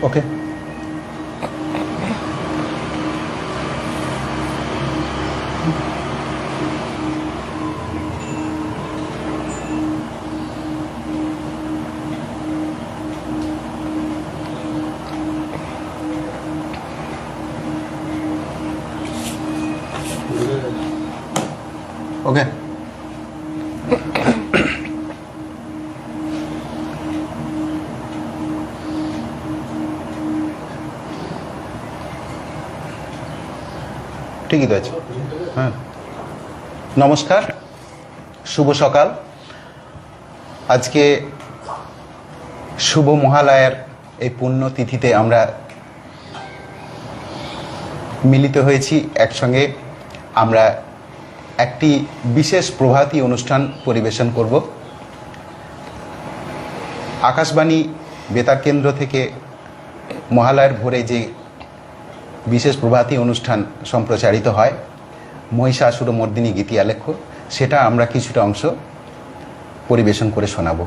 ওকে। ওকে, ঠিকই তো আছে। হ্যাঁ, নমস্কার, শুভ সকাল। আজকে শুভ মহালয়ার এই পুণ্য তিথিতে আমরা মিলিত হয়েছি একসঙ্গে। আমরা একটি বিশেষ প্রভাতী অনুষ্ঠান পরিবেশন করব। আকাশবাণী বেতার কেন্দ্র থেকে মহালয়ার ভোরে যে বিশেষ প্রভাতী অনুষ্ঠান সম্প্রচারিত হয়, মহিষাসুরমর্দিনী গীতি আলেখ্য, সেটা আমরা কিছুটা অংশ পরিবেশন করে শোনাব।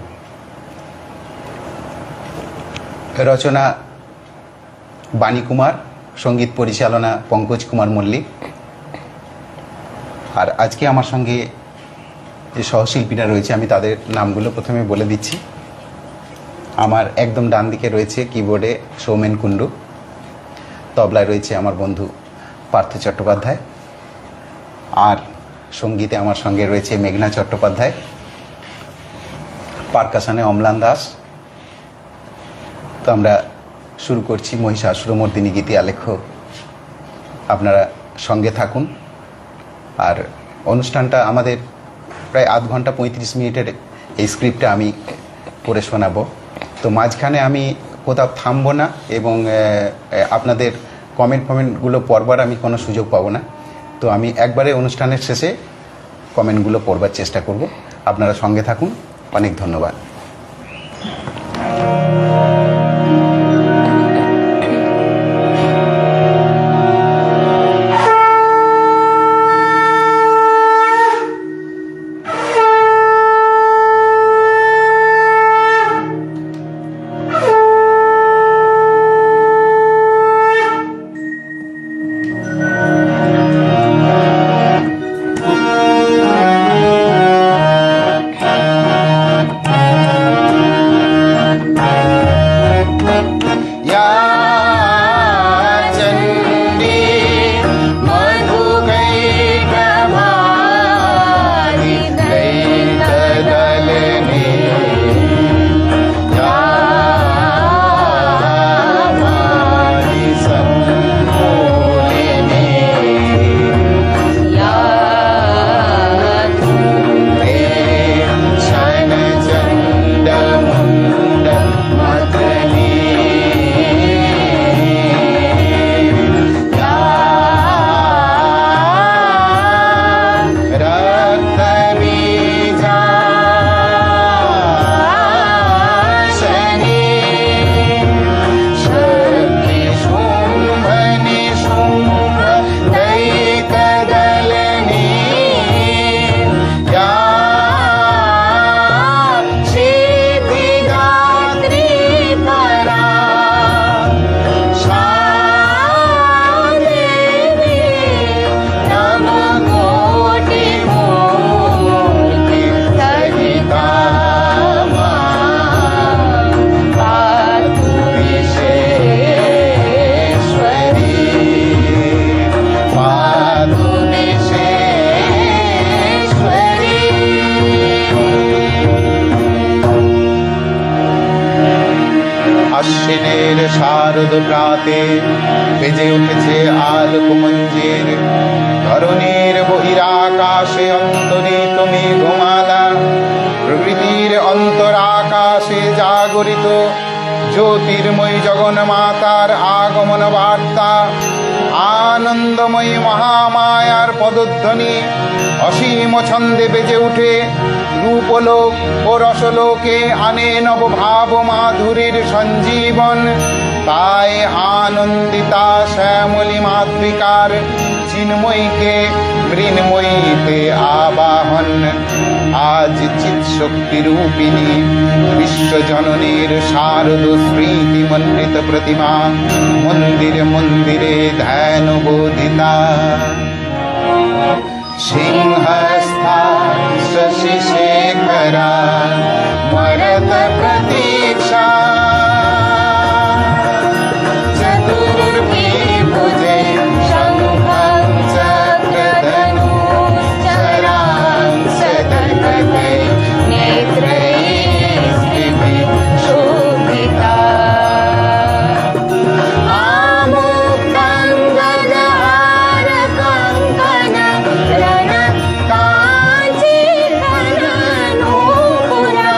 রচনা বাণী কুমার, সঙ্গীত পরিচালনা পঙ্কজ কুমার মল্লিক। আর আজকে আমার সঙ্গে যে সহশিল্পীরা রয়েছে, আমি তাদের নামগুলো প্রথমে বলে দিচ্ছি। আমার একদম ডান দিকে রয়েছে কিবোর্ডে সৌমেন কুণ্ডু, তবলায় রয়েছে আমার বন্ধু পার্থ চট্টোপাধ্যায়, আর সঙ্গীতে আমার সঙ্গে রয়েছে মেঘনা চট্টোপাধ্যায়, পারকাশনে অম্লান দাস। তো আমরা শুরু করছি মহিষাসুরমর্দিনী গীতি আলেখ্য। আপনারা সঙ্গে থাকুন। আর অনুষ্ঠানটা আমাদের প্রায় আধ ঘন্টা 35 মিনিটের এই স্ক্রিপ্টটা আমি পড়ে শোনাবো। তো মাঝখানে আমি কোথাও থামবো না এবং আপনাদের কমেন্টগুলো পড়বার আমি কোনো সুযোগ পাবো না। তো আমি একবারে অনুষ্ঠানের শেষে কমেন্টগুলো পড়বার চেষ্টা করব। আপনারা সঙ্গে থাকুন। অনেক ধন্যবাদ। আশ্বিনের শারদ প্রাতে বেজে উঠেছে আলোকমঞ্জের, ধরণীর বহিরাকাশে অন্তরিত মেঘমালা, প্রকৃতির অন্তরাকাশে জাগরিত জ্যোতির্ময়ী জগন্মাতার আগমন বার্তা, আনন্দময়ী মহামায়ার পদধ্বনি অসীম ছন্দে বেজে উঠে রূপলোক ও রসলোকে আনে নবভাব মাধুরীর সঞ্জীবন। তাই আনন্দিতা শ্যামলী মাতৃকার চিন্ময়ীকে মৃন্ময়ীতে আবাহন। আজ চিৎ শক্তি রূপিণী বিশ্বজননীর শারদ স্মৃতি মণ্ডিত প্রতিমা মন্দিরে মন্দিরে ধ্যান বোধিতা সিংহস্থা শশি শেখরা মরত প্রতীক্ষা চতুর্ভি ভুজে শঙ্খং চক্রধনু চরাং সদকতে নেত্রৈः স্ত্রিভিः শোভিতা আমুক্तं গদহার কঙ্কণ रणकाञ्चीवरनूपुरा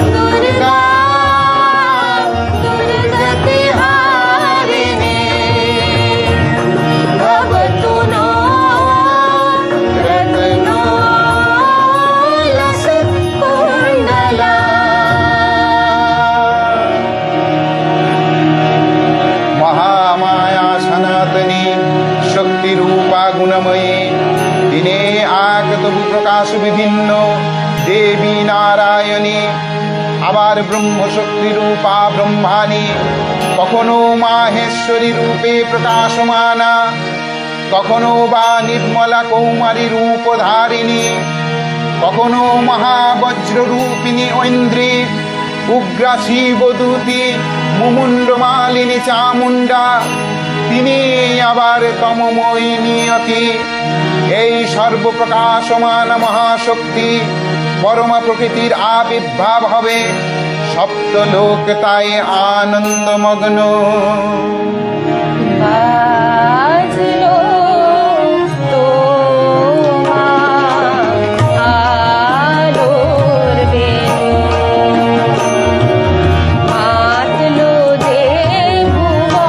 दुर्गा दुर्गतिहारिणी भवतु नो रत्नोल्लसत्कुण्डला महामाया सनातनी शक्ति रूपा गुणमयी दिने आगतबु प्रकाश विभिन्न देवी नारायणी আবার ব্রহ্ম শক্তি রূপা ব্রহ্মাণী কখনো মাহেশ্বরী রূপে প্রকাশমানা কখনো বা নির্মলা কৌমারী রূপধারিণী কখনো মহাবজ্র রূপিণী ঐন্দ্রী উগ্রা শিবদূতি মুমুন্ডমালিনী চামুণ্ডা তিনি আবার তমময়ী নিয়তি এই সর্বপ্রকাশমান মহাশক্তি পরমা প্রকৃতির আবির্ভাব হবে সপ্তলোক তাই আনন্দমগ্ন বাজলো তোমার আলোর বেণু মাতলো যে ভুবন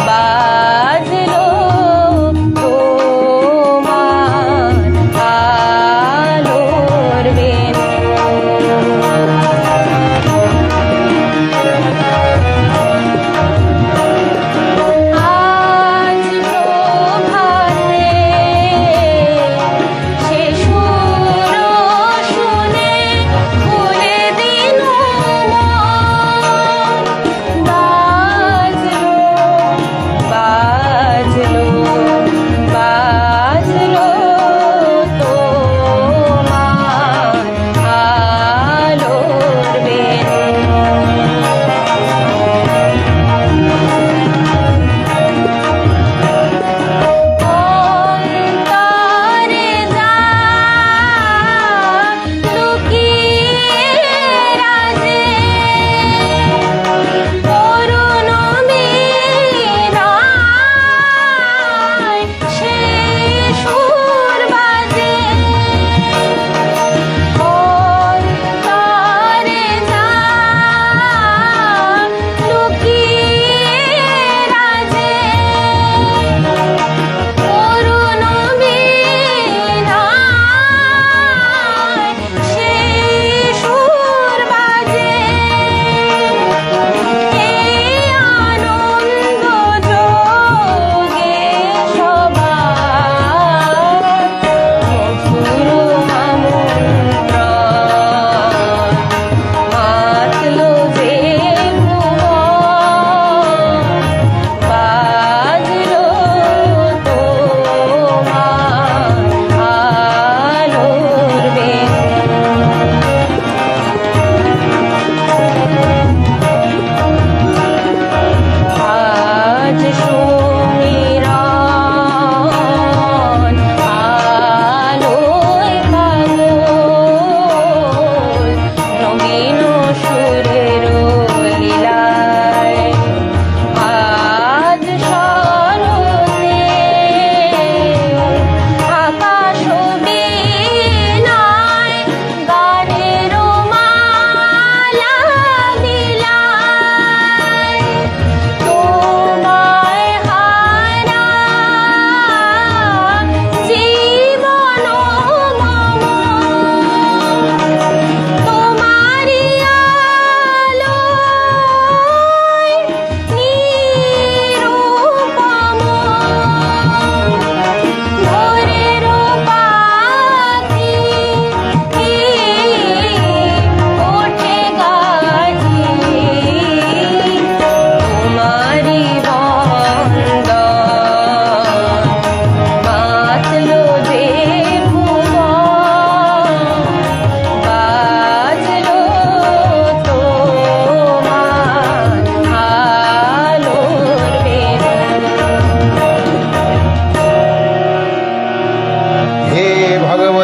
বাজলো তোমার আলোর বেণু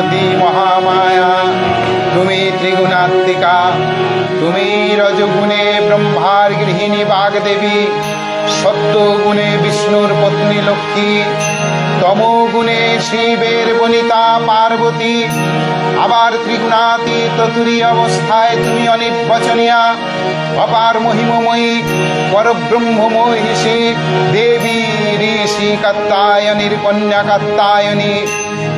পার্বতী মহামায়া, তুমি ত্রিগুণাত্মিকা। তুমি রজগুণে ব্রহ্মার গৃহিণী বাগদেবী, সত্যগুণে বিষ্ণুর পত্নী লক্ষ্মী, তমোগুণে শিবের বনিতা পার্বতী, আবার ত্রিগুণাতীত তুরীয় অবস্থায় তুমি অনির্বচনীয়া, অপার মহিমময়ী পরব্রহ্মমহিষী দেবী ঋষি কাত্যায়নীর কন্যা কাত্যায়নী।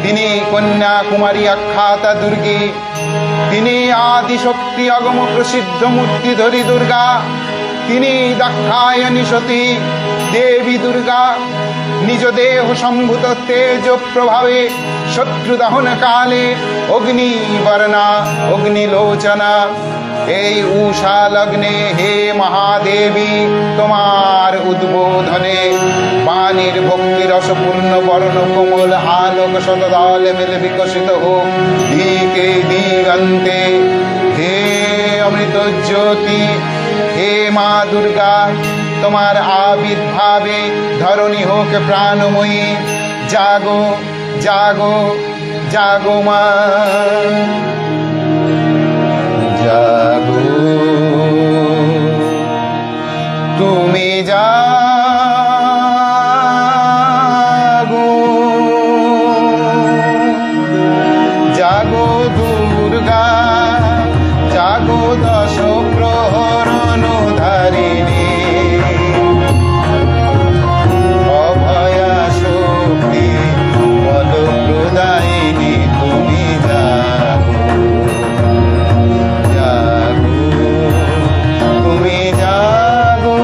তিনি কন্যাকুমারী আখ্যাতা দুর্গী। তিনি আদিশক্তি অগম প্রসিদ্ধ মূর্তিধরী দুর্গা। তিনি দাক্ষায়ণী সতী দেবী দুর্গা। নিজ দেহ সম্ভূত তেজ প্রভাবে শত্রু দহন কালে অগ্নিবর্ণা অগ্নিলোচনা। এই উষা লগ্নে হে মহাদেবী, তোমার উদ্বোধনে বাণীর ভক্তি রসপূর্ণ বর্ণ কোমল আলোক শতদলে মেলে বিকশিত হোক দিকে দিগন্তে। হে অমৃত জ্যোতি, হে মা দুর্গা, তোমার আবির্ভাবে ধরণী হোক প্রাণময়ী। জাগো জাগো জাগো মা, জাগো তুমি জাগো, জাগো দুর্গা, জাগো দশ প্রহরণ ধারিণী, অভয়া শক্তি বলপ্রদায়িনী। তুমি জাগো জাগো, তুমি জাগো,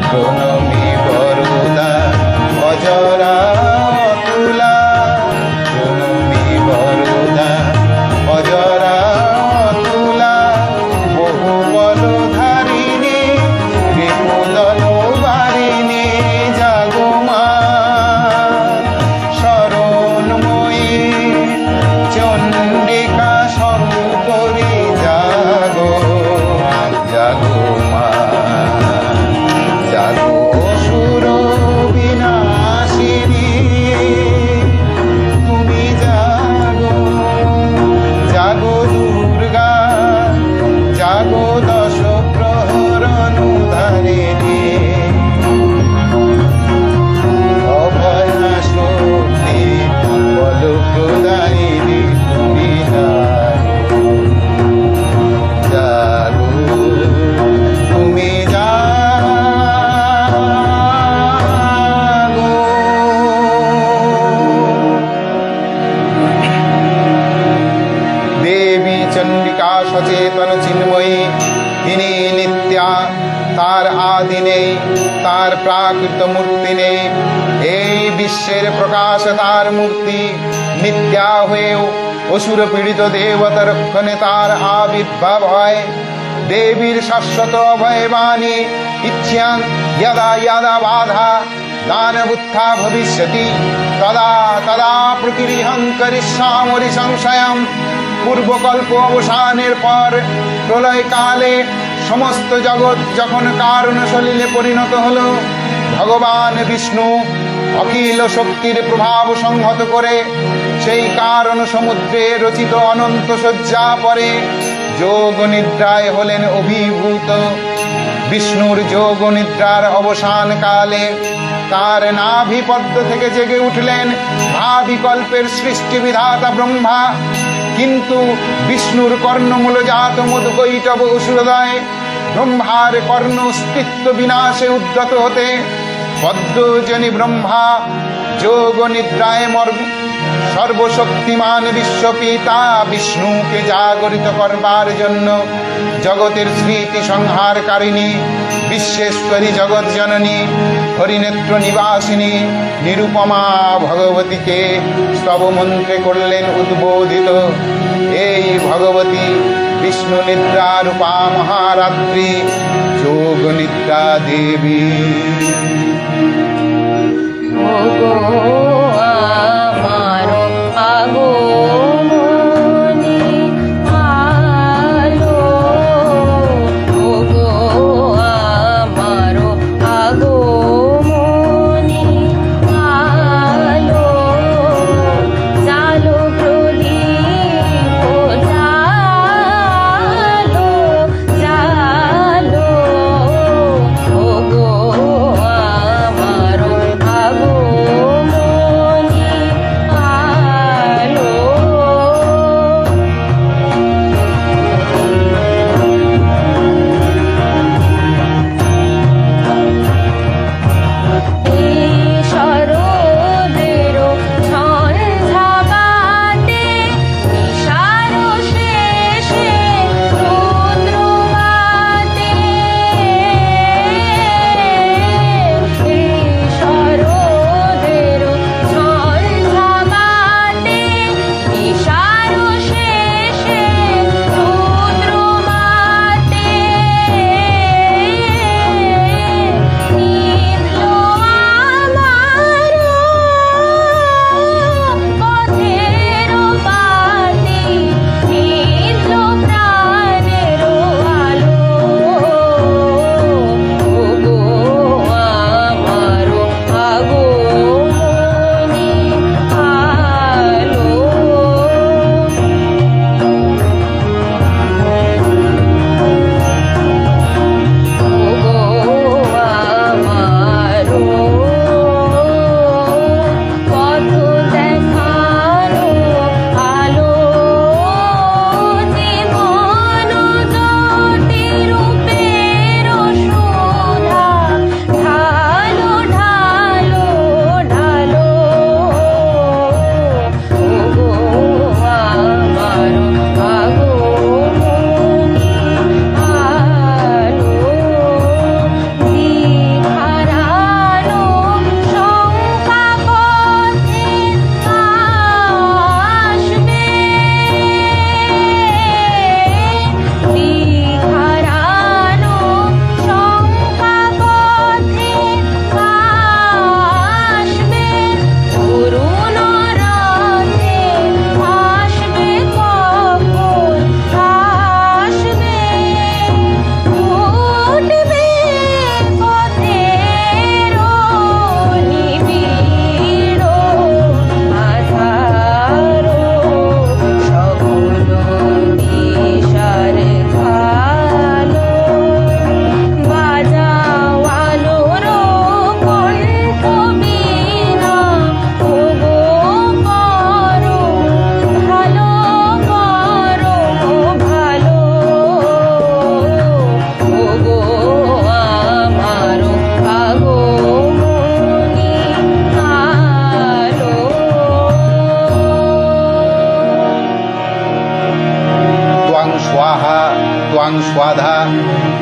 প্রণমী বরদা অজরা তুলা, প্রণমী বরদা অজরা তুলা, বহু বলধারিণী রিপুদল বারিণী। জাগো মা শরণময়ী চণ্ডিকা শঙ্করী, জাগো জাগো মা, জাগো অসুর বিনাশিনী। তুমি জাগো জাগো দুর্গা, জাগো দশ প্রহরণ ধারিণী, অভয়া শক্তি বলপ্রদায়িনী। তুমি জাগো জাগো, তুমি জাগো। দেবী চণ্ডিকা সচেতন চিন্ময়ী, তিনি নিত্যা, তার আদি নেই, তার প্রাকৃত মূর্তি নেই। এই বিশ্বের প্রকাশ তার মূর্তি। নিত্যা হয়েও অসুর পীড়িত দেবতা রক্ষণে তার আবির্ভাব হয়। দেবীর শাশ্বত অভয়বাণী ইচ্ছাং যদা যদা বাধা দানবুত্থা ভবিষ্যতি তদা তদা প্রকৃতিহং করিষ্যামি সংশয়ম। পূর্বকল্প অবসানের পর প্রলয়কালে সমস্ত জগৎ যখন কারণ সলিলে পরিণত হল, ভগবান বিষ্ণু অখিল শক্তির প্রভাব সংহত করে সেই কারণ সমুদ্রে রচিত অনন্ত শয্যা পরে যোগ নিদ্রায় হলেন অভিভূত। বিষ্ণুর যোগ নিদ্রার অবসান কালে তার নাভি পদ্ম থেকে জেগে উঠলেন ভাবিকল্পের সৃষ্টি বিধাতা ব্রহ্মা। কিন্তু বিষ্ণুর কর্ণমূলজাত মধুকৈটব অসুরদয় ব্রহ্মার কর্ণ অস্তিত্ব বিনাশে উদ্যত হতে পদ্মজনী ব্রহ্মা যোগ নিদ্রায় সর্বশক্তিমান বিশ্বপিতা বিষ্ণুকে জাগরিত করবার জন্য জগতের স্মৃতি সংহারকারিণী বিশ্বেশ্বরী জগৎ জননী হরিনেত্র নিবাসিনী নিরুপমা ভগবতীকে স্তবমন্ত্রে করলেন উদ্বোধিত। এই ভগবতী বিষ্ণু নিদ্রা রূপা মহারাত্রি যোগ নিদ্রা দেবী। জাগো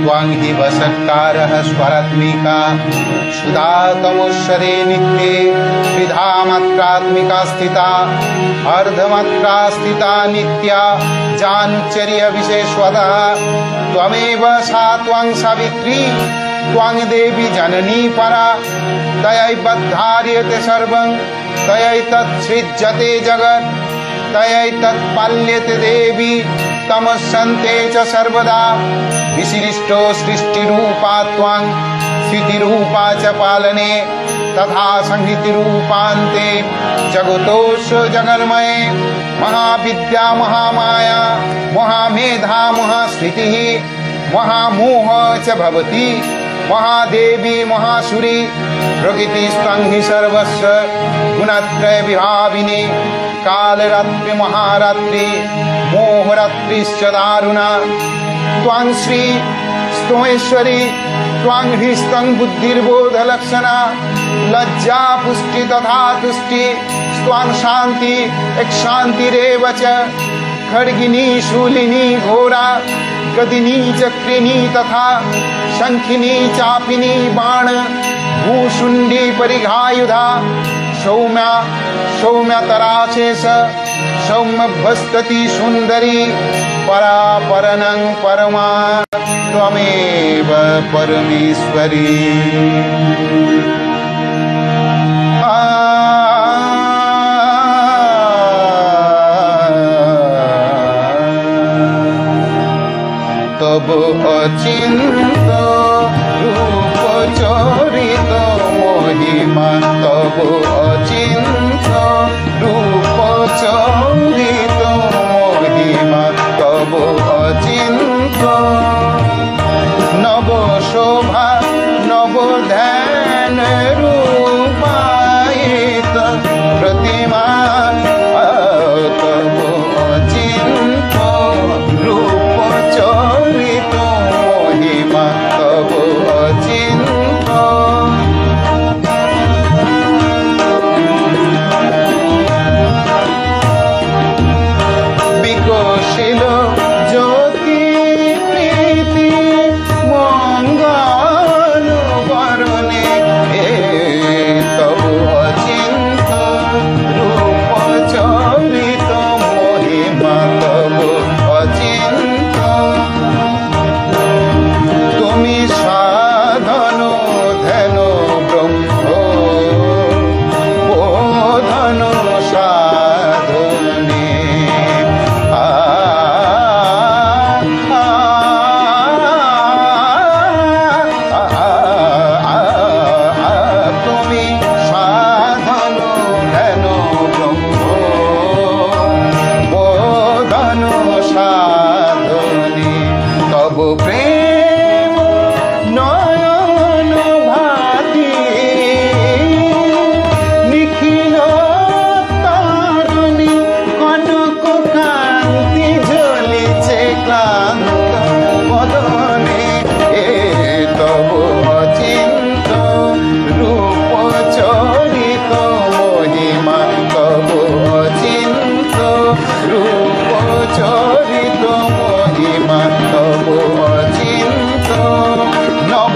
त्वां हि वषट्कारः स्वरात्मिका सुधा तमोश्वरे नित्ये त्रिधा मात्रात्मिका स्थिता अर्धमात्रा स्थिता नित्या जानुच्चर्य विशेषवदा त्वमेव सा त्वां सावित्री त्वां देवी जननी परा तयैवद्धार्यते सर्वं तयैतत्सृज्यते जगत् तयैतत्पाल्यते देवी तमस्सन्ते च सर्वदा विशिष्टो सृष्टिरूपा त्वां स्थितिरूपा च पालने तथा संहृतिरूपान्ते जगतोऽस्य जगन्मये महाविद्या महामाया महामेधा महास्मृतिः महामोह च भवति महादेवी महासुरी प्रकृतिस्त्वं हि सर्वस्य गुणत्रय विभाविनी कालरात्रि महारात्रि मोहरात्रिश्च दारुणा त्वां श्री स्तोमेश्वरी त्वां ह्रीस्तं बुद्धिर्बोधलक्षणा लज्जा पुष्टि तथा तुष्टि त्वां शान्ति एक शान्तिरेव च खड्गिनी शूलिनी घोरा गदिनी चक्रिणी तथा शंखिनी चापिनी बाण भूषुंडी परिघायुधा सौम्या सौम्यतराशेष सौम्यभस्तति सुंदरी परापरनं परमा त्वमेव परमेश्वरी तब अचिंत रूप चरित महिमा तब अचिंत रूप चरित महिमा तब अचिंत नव शोभा नव ध्यान रूपायित प्रतिमा तब अचिंत रूप चरित महिमा तब अचिंत विकसिल ज्योति प्रीति मंगल वरणे तब अचिंत रूप चरित महिमा तब अचिंत তুমি সাধন ধ্যান ব্রহ্ম বোধন সাধনে তুমি সাধন ধ্যান ব্রহ্ম বোধন সাধনে তব প্রেম নয়ন ভাতি নিখিল তরুণী কনক কান্তি ঝলিছে ক্লান্ত বদনে তব অচিন্ত রূপ চরিত মহিমা তব অচিন্ত রূপ চরিত মহিমা তব অচিন্ত নব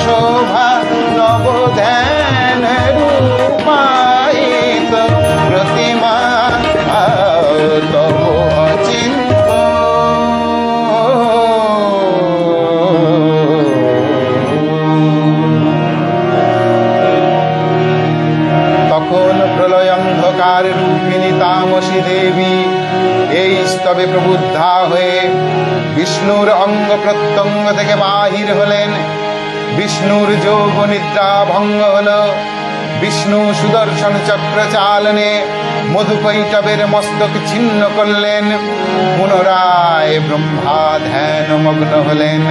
শোভা নব ধ্যান রূপায়িত প্রতিমা তব অচিন্ত তখন প্রলয় অন্ধকার রূপিণী তামসী দেবী এই স্তবে প্রবুদ্ধা হয়ে বিষ্ণুর অঙ্গ প্রত্যঙ্গ থেকে বাহির হলেন বিষ্ণুর যোগ নিদ্রা ভঙ্গ হল বিষ্ণু সুদর্শন চক্র চালনে মধুকৈটবের মস্তক ছিন্ন করলেন পুনরায় ব্রহ্মা ধ্যান মগ্ন হলেন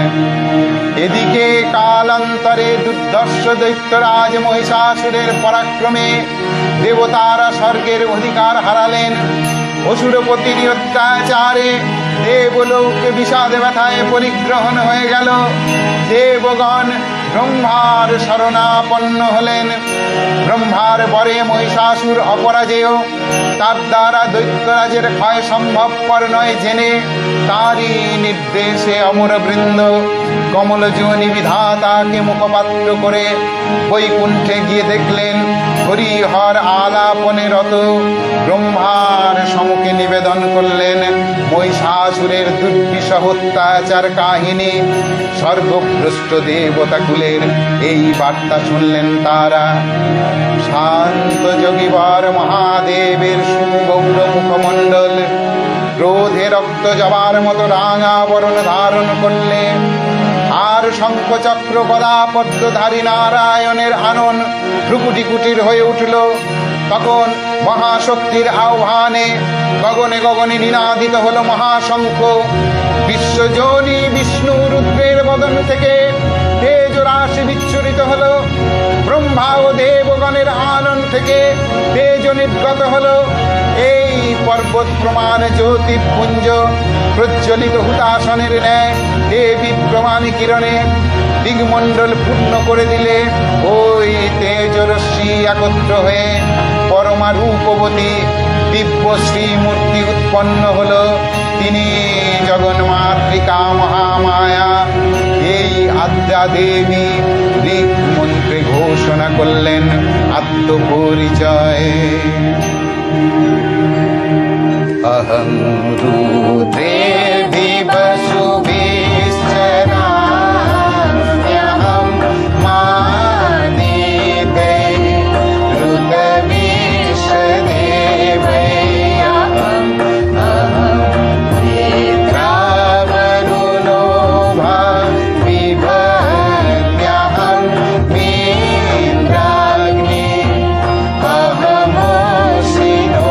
এদিকে কালান্তরে দুর্ধর্ষ দৈত্যরাজ মহিষাসুরের পরাক্রমে দেবতারা স্বর্গের অধিকার হারালেন অসুরপতির অত্যাচারে দেবলোকে বিষাদ ব্যথায় পরিগ্রহণ হয়ে গেল দেবগণ ব্রহ্মার শরণাপন্ন হলেন ব্রহ্মার বরে মহিষাসুর অপরাজেয় তার দ্বারা দৈত্যরাজের ক্ষয় সম্ভবপর নয় জেনে তারই নির্দেশে অমরবৃন্দ কমলজনী বিধাতাকে মুখপাত্র করে বৈকুণ্ঠে গিয়ে দেখলেন হরিহর আলাপনে রত। ব্রহ্মার সমুখে নিবেদন করলেন মহিষাসুরের দুর্বিষহ অত্যাচার কাহিনী। স্বর্গভ্রষ্ট দেবতাকুলের এই বার্তা শুনলেন তারা। শান্ত যোগীবর মহাদেবের সুগৌর মুখমণ্ডল ক্রোধে রক্ত জবার মতো রাঙা বরণ ধারণ করলে, আর শঙ্খচক্র গদা পদ্মধারী নারায়ণের আনন ভ্রুকুটি কুটির হয়ে উঠল। তখন মহাশক্তির আহ্বানে গগনে গগনে নিনাদিত হল মহাশঙ্খ। বিশ্বজনী বিষ্ণু রুদ্রের বদন থেকে তেজ রাশি বিচ্ছুরিত হল। ব্রহ্মা ও দেবগণের আনন থেকে তেজ নির্গত হল। এই পর্বত প্রমাণ জ্যোতিপুঞ্জ প্রজ্বলিত হুতাসনের ন্যায় দেবী প্রমাণ কিরণে দিগমণ্ডল পূর্ণ করে দিলে। ওই তেজরশ্মি একত্র হয়ে পরমা রূপবতী দিব্য শ্রীমূর্তি উৎপন্ন হল। তিনি জগন্মাতৃকা মহামায়া। এই আদ্যা দেবী ঋক মন্ত্রে ঘোষণা করলেন আত্মপরিচয়। अहं रुद्रेर्भिवसुभिश्चराम्यहं मानिते ऋतविश्वदेवैऽहम् नेत्रावरुणो भाविभर्म्यहं मीन्द्राग्नि अहमोऽसिनो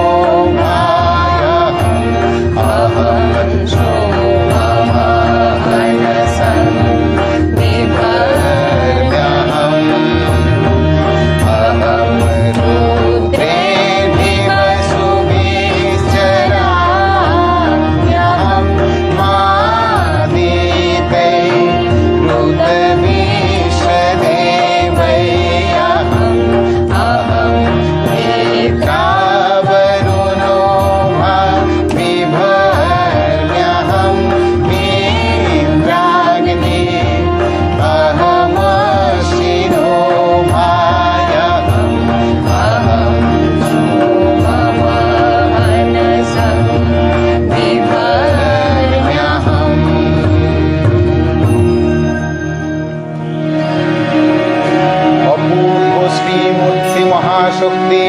শক্তি,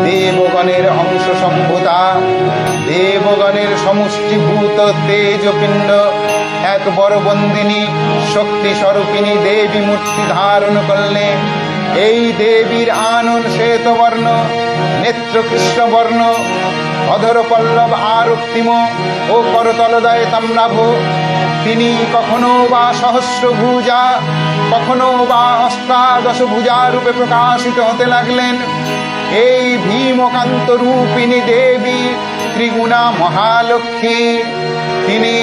দেবগণের অংশ সম্ভূতা, দেবগণের সমষ্টিভূত তেজপিণ্ড, এক বড় বন্দিনী শক্তি স্বরূপিণী দেবী মূর্তি ধারণ করলে। এই দেবীর আনন শ্বেতবর্ণ, নেত্র কৃষ্ণবর্ণ, অধর পল্লব আরক্তিম ও করতলদয় তাম্রাভ। তিনি কখনো বা সহস্রভুজা, কখনো বা অষ্টাদশ ভুজা রূপে প্রকাশিত হতে লাগলেন। এই ভীমকান্ত রূপিণী দেবী ত্রিগুণা মহালক্ষ্মী। তিনি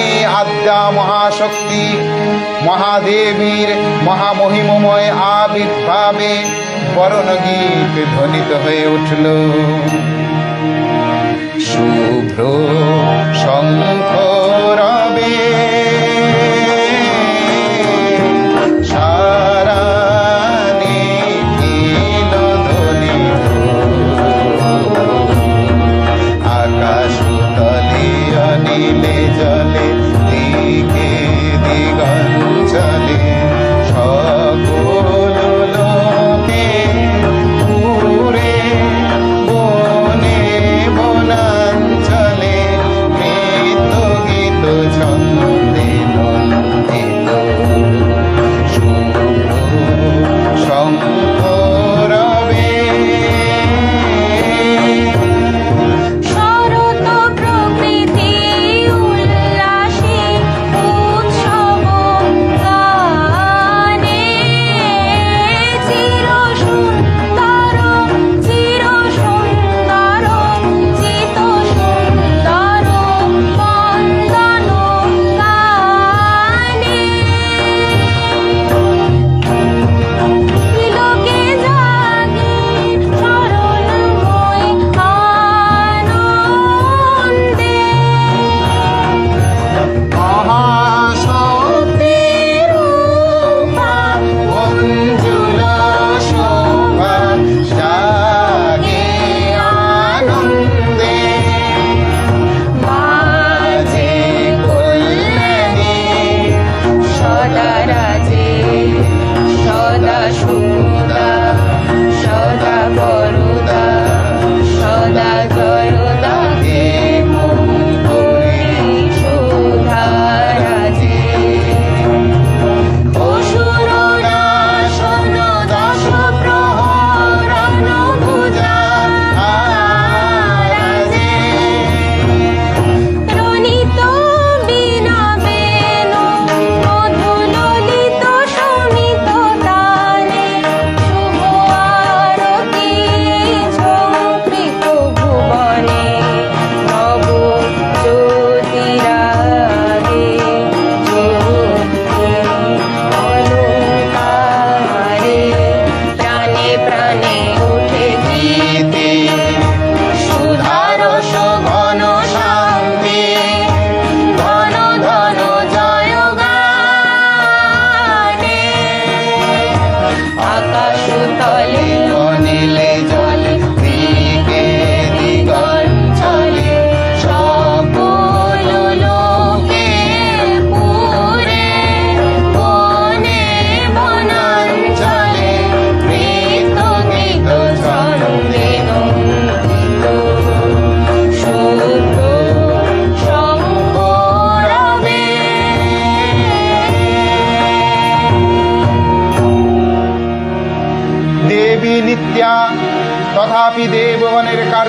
আদ্যা মহাশক্তি। মহাদেবীর মহামহিমময় আবির্ভাবে বরণগীত ধ্বনিত হয়ে উঠল। শুভ্র শঙ্খ রবে নীলে জলে দিকে দিগঞ্জলে সকল লোকে পুরে বনে বনাঞ্চলে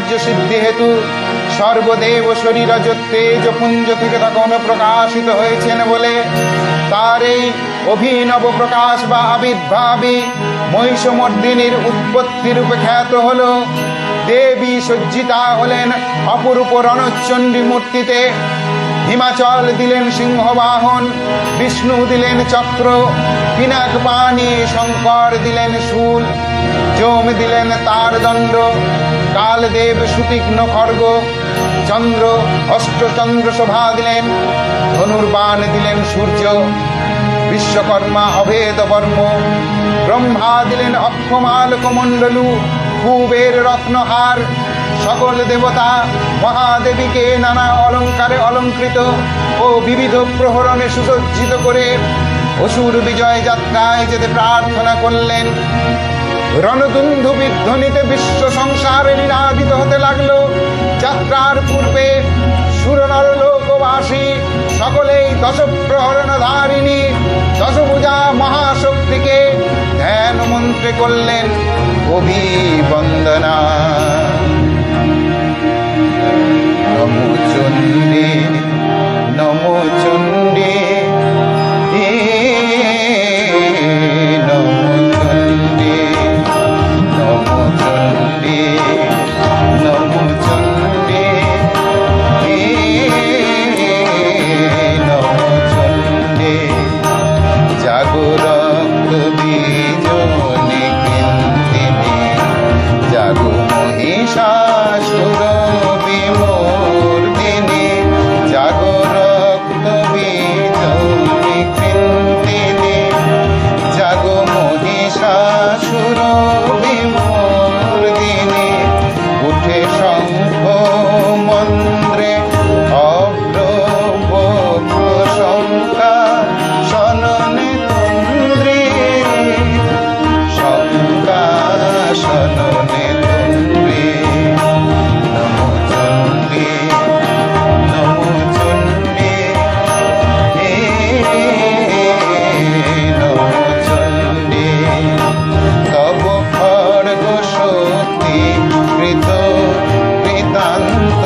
কার্য সিদ্ধি হেতু সর্বদেব শরীর তেজপুঞ্জ থেকে তখন প্রকাশিত হয়েছেন বলে তার এই অভিনব প্রকাশ বা আবির্ভাবই মহিষমর্দিনীর উৎপত্তি রূপে খ্যাত হল। দেবী সজ্জিতা হলেন অপরূপ রণচণ্ডী মূর্তিতে। হিমাচল দিলেন সিংহবাহন, বিষ্ণু দিলেন চক্র, পিনাক পানি শঙ্কর দিলেন শূল, যম দিলেন তার দণ্ড, কালদেব সুতীক্ষ্ণ খড়গ, চন্দ্র অষ্টচন্দ্র শোভা দিলেন, ধনুর্বাণ দিলেন সূর্য, বিশ্বকর্মা অভেদ বর্ম, ব্রহ্মা দিলেন অক্ষমাল কমণ্ডলু, কুবের রত্নহার। সকল দেবতা মহাদেবীকে নানা অলঙ্কারে অলঙ্কৃত ও বিবিধ প্রহরণে সুসজ্জিত করে অসুর বিজয় যাত্রায় যেতে প্রার্থনা করলেন। রণদুন্ধু বিধ্বনিতে বিশ্ব সংসারে নিনাদিত হতে লাগলো। যাত্রার পূর্বে সুরনর লোকবাসী সকলেই দশ প্রহরণধারিণী দশভুজা মহাশক্তিকে ধ্যান মন্ত্রে করলেন অভিবন্দনা। নমো চণ্ডী নমো চণ্ডী নমো চণ্ডী নমো চণ্ডী নমো চণ্ডী নমো চণ্ডী। জাগরক্ত বীজনে কৃন্তিনি, জাগো মহিষাসুর বিমূর্তিনি, জাগো রক্ত বীজনে কৃন্তিনি, জাগো মহিষাসুর বিমূর্তিনি। উঠে শঙ্খ মন্ত্রে অভ্র বক্র শঙ্কা সননে তন্দ্রী, শঙ্কা সননে তন্দ্রী। নমো চণ্ডী নমো চণ্ডী নমো চণ্ডী। তব খড়গ শক্তি কৃত কৃতান্ত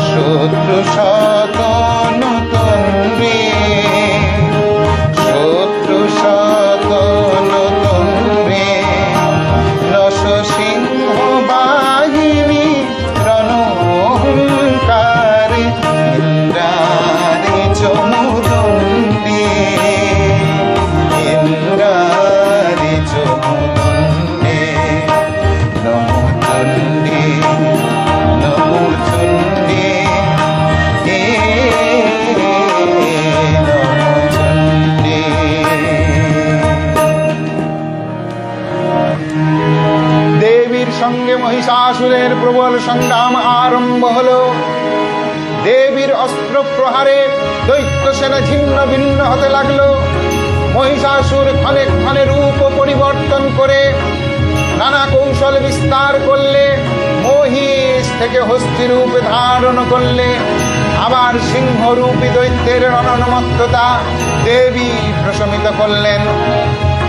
শত্রু শতন তন্দ্রী, শত্রু শতন তন্দ্রী। নশ সিংহ বাহিনী রণহুঙ্কারে ইন্দ্রাণী চমুদণ্ডী, ইন্দ্রাণী চমুদণ্ডী। নমো চণ্ডী নমো চণ্ডী নমো চণ্ডী। দেবীর সঙ্গে মহিষাসুরের প্রবল সংগ্রাম আরম্ভ হলো। দেবীর অস্ত্র প্রহারে দৈত্য সেনা ছিন্ন ভিন্ন হতে লাগলো। মহিষাসুর ক্ষণে ক্ষণে রূপ পরিবর্তন করে নানা কৌশল বিস্তার করলে, মহিষ থেকে হস্তি রূপ ধারণ করলে, আবার সিংহরূপী দৈত্যের রণনমত্ততা দেবী প্রশমিত করলেন।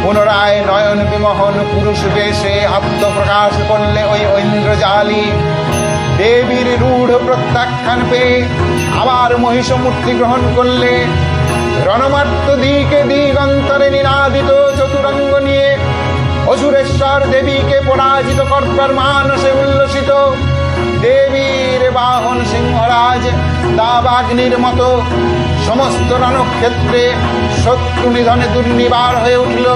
পুনরায় নয়ন বিমোহন পুরুষ বেশে আত্মপ্রকাশ করলে ওই ঐন্দ্রজালী। দেবীর রূঢ় প্রত্যাখ্যান পেয়ে আবার মহিষ মূর্তি গ্রহণ করলে। রণমার্ত দিকে দিগন্তরে নিনাদিত চতুরঙ্গ নিয়ে অসুরেশ্বর দেবীকে পরাজিত করবার মানসে উল্লসিত। দেবীর বাহন সিংহরাজ দাবাগ্নির মতো সমস্ত রণক্ষেত্রে শত্রু নিধনে দুর্নিবার হয়ে উঠল।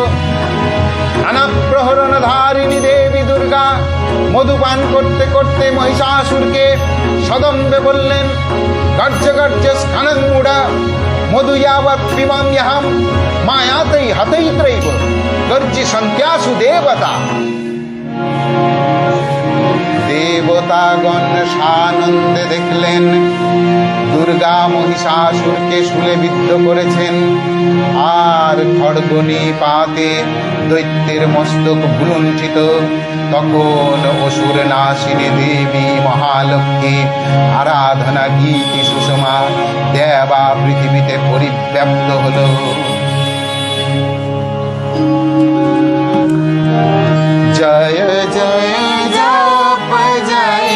নানা প্রহরণধারিণী দেবী দুর্গা মধুপান করতে করতে মহিষাসুরকে সদম্বে বললেন, গর্জ গর্জ স্খানমূঢ় মধু यावत् পিবাম্যহম মায়াতৈ হতৈত্রৈব গর্জি সন্ত্যাসু দেবতা। দেবতাগণ সানন্দে দেখলেন দুর্গা মহিষাসুরকে শূলে বিদ্ধ করেছেন, আর খড়গনি পাতে দৈত্যের মস্তক ভুলুণ্ঠিত। তখন অসুর নাশিনী দেবী মহালক্ষ্মী আরাধনা গীতি সুষমা দেবা পৃথিবীতে পরিব্যাপ্ত হল। জয় জয় জপ জয়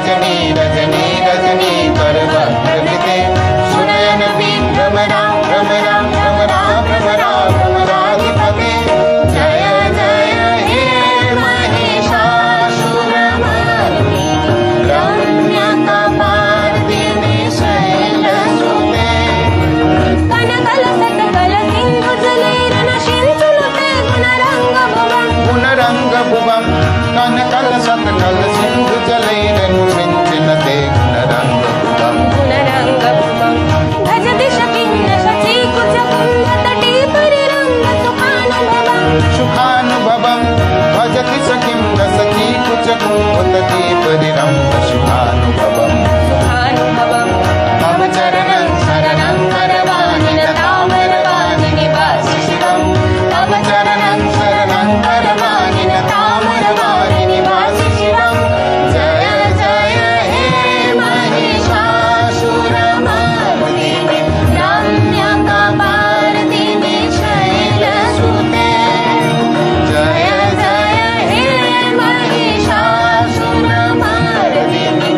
रजनी रजनी रजनी कर वक्त्रकृते सुनयन विभ्रमरा भ्रमरा भ्रमरा भ्रमरा भ्रमराधिपते जय जय हे महिषासुरमर्दिनी रम्यकपार्दिनि शैलसुते गुणरङ्गभुवं कनकलसत्कल सिन्धु जलैरनुसिञ्चनते गुणरङ्गभुवं सुखानुभवं भजति सखिं न सखीकुचकुम्भतटी परिरम्भ सुखानुभवम् तव चरणं शरणं करवाणि न ताम्रवाणि निवासि शिवं तव चरणं शरणं करवाणि न ताम्रवाणि निवासि शिवं जय जय हे महिषासुरमर्दिनि रम्यकपार्दिनि शैलसुते जय जय हे महिषासुरमर्दिनि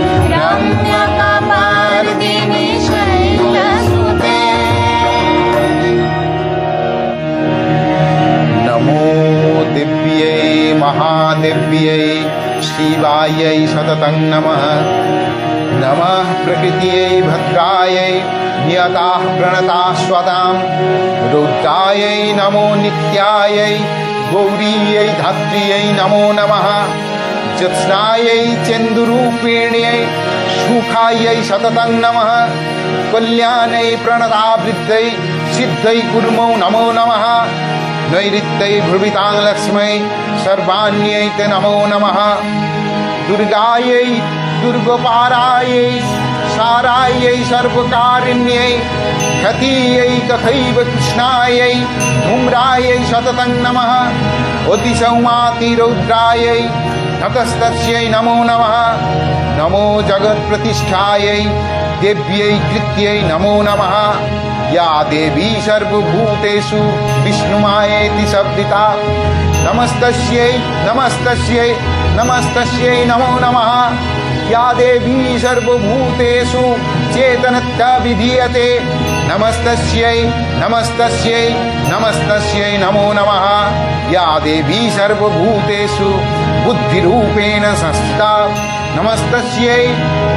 रम्यकपार्दिनि शैलसुते नमो दिव्यै महादिव्यै शिवायै सततं नमः नमः प्रकृत्यै भद्रायै नियताः प्रणताः स्वतां रुद्रायै नमो नित्यायै गौरीयै धात्र्यै नमो नमः ज्योत्स्नायै चेन्दुरूपिण्यै सुखायै सततं नमः कल्याणै प्रणतावृद्धै सिद्धै कुर्मौ नमो नमः नैऋत्यै भ्रुवितां लक्ष्मै सर्वाण्यै ते नमो नमः दुर्गायै दुर्गोपारायै सारायै सर्वकारिण्यै खतीयै तथैव कृष्णायै धूम्रायै सततं नमः अतिसौमातिरौद्रायै ततस्तस्यै नमो नमः नमो जगत्प्रतिष्ठायै देव्यै कृत्यै नमो नमः या देवी सर्वभूतेषु विष्णुमायेति शब्दिता नमस्तस्यै नमस्तस्यै नमस्तस्यै नमो नमः या देवी सर्वभूतेषु चेतनत्या विधीयते नमस्तस्यै नमस्तस्यै नमस्तस्यै नमो नमः या देवी सर्वभूतेषु बुद्धिरूपेण संस्थिता नमस्तस्यै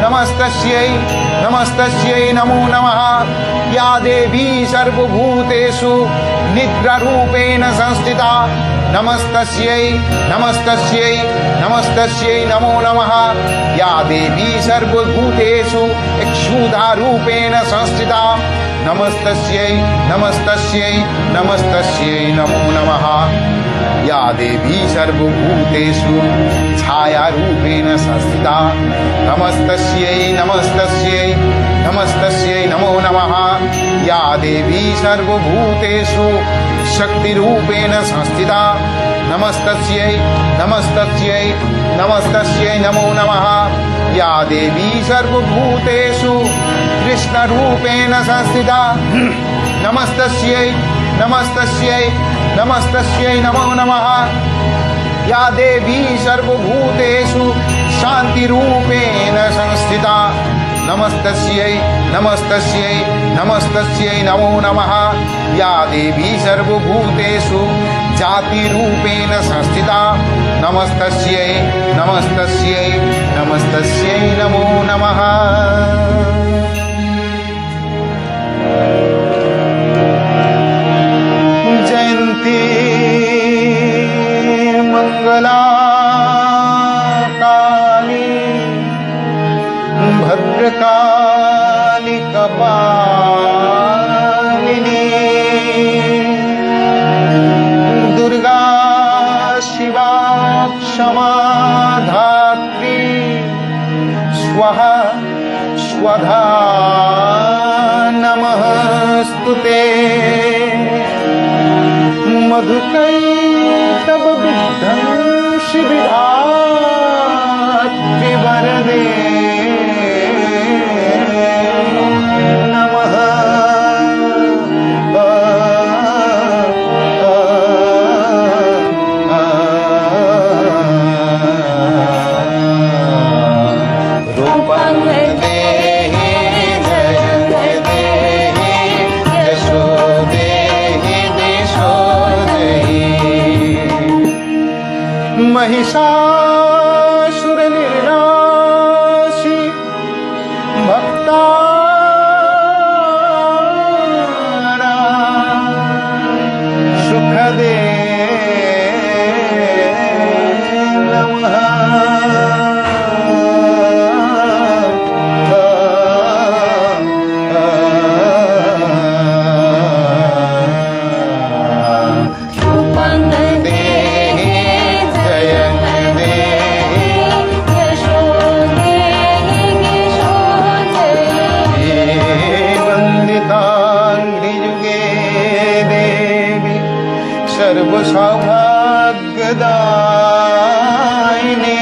नमस्तस्यै नमस्तस्यै नमो नमः या देवी सर्वभूतेषु निद्रारूपेण संस्थिता नमस्तस्यै नमस्तस्यै नमस्तस्यै नमो नमः या देवी सर्वभूतेषु क्षुधारूपेण संस्थिता नमस्तस्यै नमस्तस्यै नमस्तस्यै नमो नमः या देवी सर्वभूतेषु छायारूपेण संस्थिता नमस्तस्यै नमस्तस्यै नमस्तस्यै नमो नमः या देवी सर्वभूतेषु शक्तिरूपेण संस्थिता नमस्तस्यै नमस्तस्यै नमस्तस्यै नमो नमः या देवी सर्वभूतेषु कृष्णरूपेण संस्थिता नमस्तस्यै नमस्तस्यै नमस्तस्यै नमो नमः या देवी सर्वभूतेषु शान्तिरूपेण संस्थिता नमस्तस्यै नमस्तस्यै नमस्तस्यै नमो नमः या देवी सर्वभूतेषु जातिरूपेण संस्थिता नमस्तस्यै नमस्तस्यै नमस्तस्यै नमो नमः जयन्ती मंगला काली भद्रकाली कपालिनी दुर्गा शिवा क्षमा धात्री स्वाहा स्वधा नमस्तुते मधुकैटभ विध्वंसि विधात्रि वरदे नमः महिषासुर निर्नाशी भक्तानां सुखदे सर्वसौभाग्यदायिने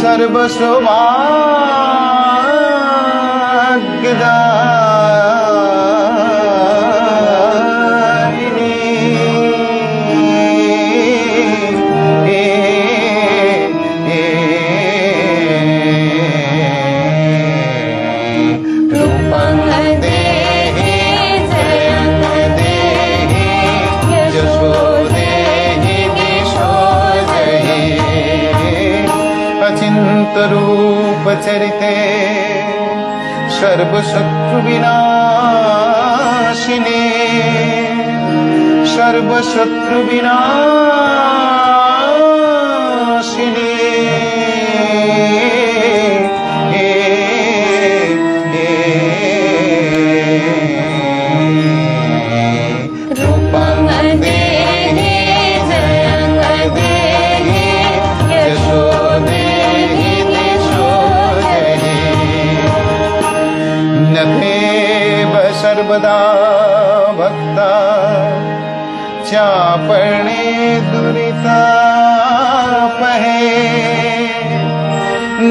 सर्वसौभाग्यदायिने रूपं देहि जयं देहि यशो देहि दिशो जहि अचिंत रूप चरिते सर्वशत्रु विनाशिने सर्वशत्रु विनाशिने रूपं देहि जयं देहि यशो देहि दिशो जहि नथेव सर्वदा भक्ता चापणे दुरितापहे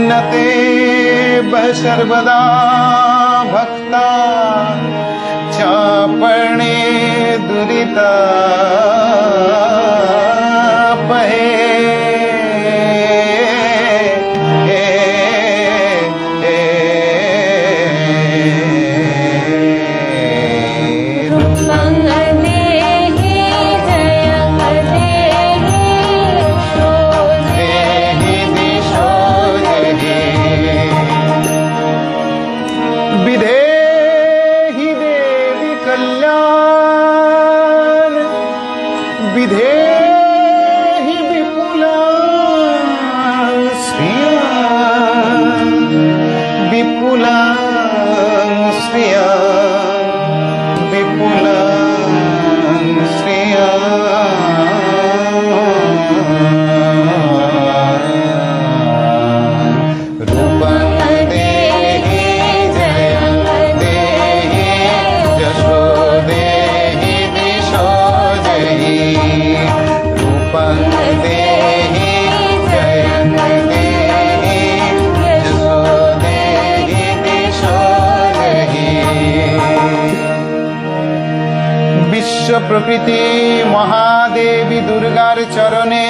नतेव सर्वदा भक्ता चापणे दुरितापहे रूपं देहि जयं देहि यशो देहि दिशो जहि विधेहि देवि कल्याण विधेहि विपुलां श्रियां विपुलां श्रियां विपुलां श्रियां रूपं देहि जयं देहि यशो देहि दिशो जहि रूपं देहि जयं देहि यशो देहि दिशो जहि বিশ্ব প্রকৃতি মহাদেবী দুর্গার চরণে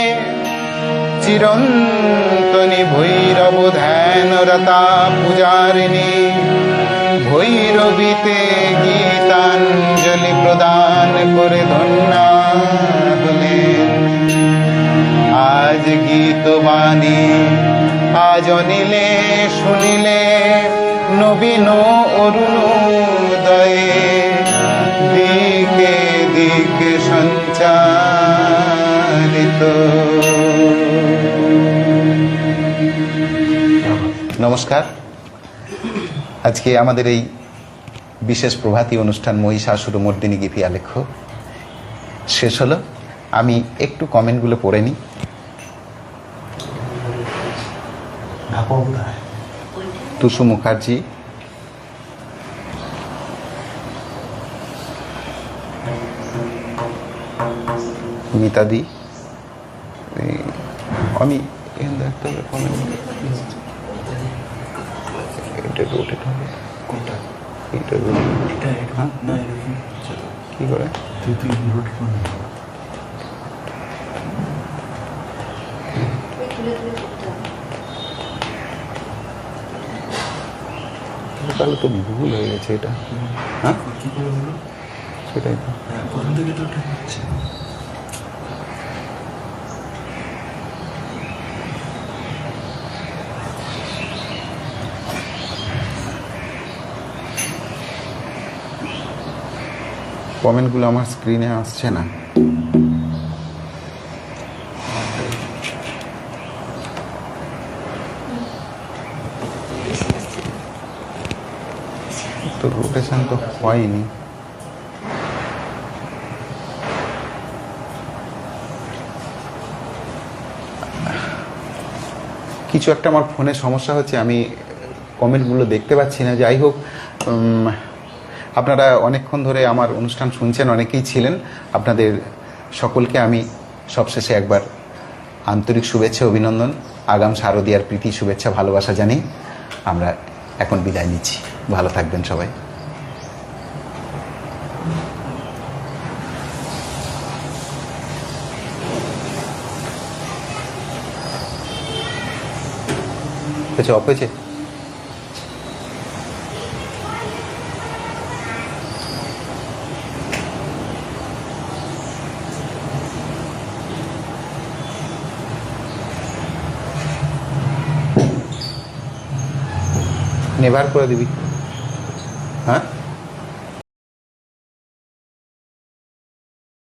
চিরন্তনী ভৈরব ধ্যানরতা পূজারিণী ভৈরবীতে গীতাঞ্জলি প্রদান করে ধন্যা হলেন আজ গীতবাণী আজ অনিলে শুনিলে নবীন অরুণোদয়ে দিকে দিকে সঞ্চারিত নমস্কার। আজকে আমাদের এই বিশেষ প্রভাতী অনুষ্ঠান মহিষাসুরমর্দিনী গীতি আলেখ্য শেষ হলো। আমি একটু কমেন্টগুলো পড়ে নিই। টুসু মুখার্জি, মিতাদি, আমি এখানে দেখতে হবে কমেন্ট এটা রোটেট হবে কোনটা এটা হ্যাঁ না কি করে তাহলে তো ভুল হয়ে গেছে এটা। হ্যাঁ সেটাই তো প্রথম থেকে তো ঠিক হচ্ছে। কমেন্টগুলো আমার স্ক্রিনে আসছে না। তো রোটেশন তো হয়নি। কিছু একটা আমার ফোনে সমস্যা হচ্ছে, আমি কমেন্টগুলো দেখতে পাচ্ছি না। যাই হোক, আপনারা অনেকক্ষণ ধরে আমার অনুষ্ঠান শুনছেন, অনেকেই ছিলেন। আপনাদের সকলকে আমি সবশেষে একবার আন্তরিক শুভেচ্ছা, অভিনন্দন, আগাম শারদীয়ার প্রীতি, শুভেচ্ছা, ভালোবাসা জানি আমরা এখন বিদায় নিচ্ছি। ভালো থাকবেন সবাই। অফ হয়েছে? নেভার করে দিবি, হ্যাঁ।